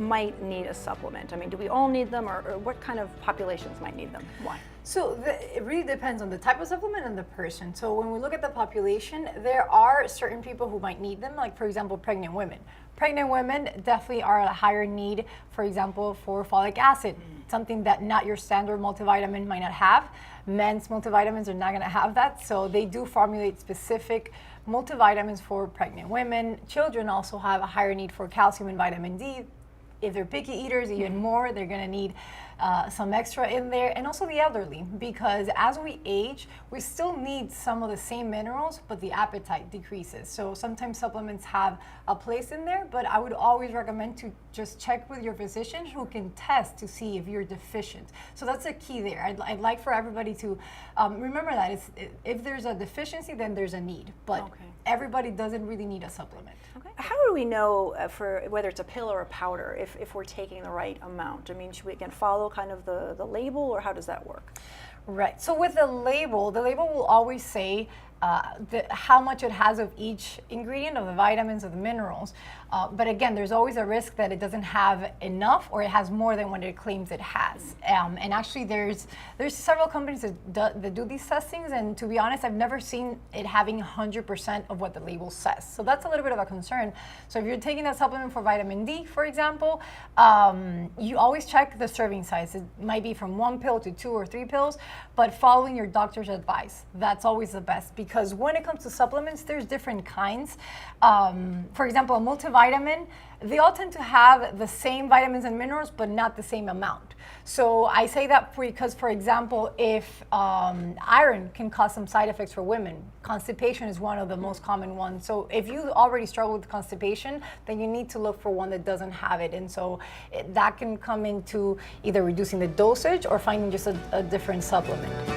might need a supplement? I mean, do we all need them, or what kind of populations might need them? Why? So it really depends on the type of supplement and the person. So when we look at the population, there are certain people who might need them, like for example, pregnant women. Pregnant women definitely are at a higher need, for example, for folic acid, something that not your standard multivitamin might not have. Men's multivitamins are not going to have that, so they do formulate specific multivitamins for pregnant women. Children also have a higher need for calcium and vitamin D. If they're picky eaters, even more, they're going to need some extra in there. And also the elderly, because as we age, we still need some of the same minerals, but the appetite decreases. So sometimes supplements have a place in there, but I would always recommend to just check with your physician who can test to see if you're deficient. So that's a key there. I'd like for everybody to remember that if there's a deficiency, then there's a need. But everybody doesn't really need a supplement. Okay. How do we know for whether it's a pill or a powder if we're taking the right amount? I mean, should we again follow kind of the label, or how does that work? Right. So with the label will always say how much it has of each ingredient, of the vitamins, of the minerals. But again, there's always a risk that it doesn't have enough, or it has more than what it claims it has. And actually, there's several companies that do these testings, and to be honest, I've never seen it having 100% of what the label says. So that's a little bit of a concern. So if you're taking a supplement for vitamin D, for example, you always check the serving size. It might be from 1 pill to 2 or 3 pills, but following your doctor's advice, that's always the best, because when it comes to supplements, there's different kinds. For example, a multivitamin, they all tend to have the same vitamins and minerals, but not the same amount. So I say that because, for example, if iron can cause some side effects for women, constipation is one of the most common ones. So if you already struggle with constipation, then you need to look for one that doesn't have it. And so that can come into either reducing the dosage or finding just a different supplement.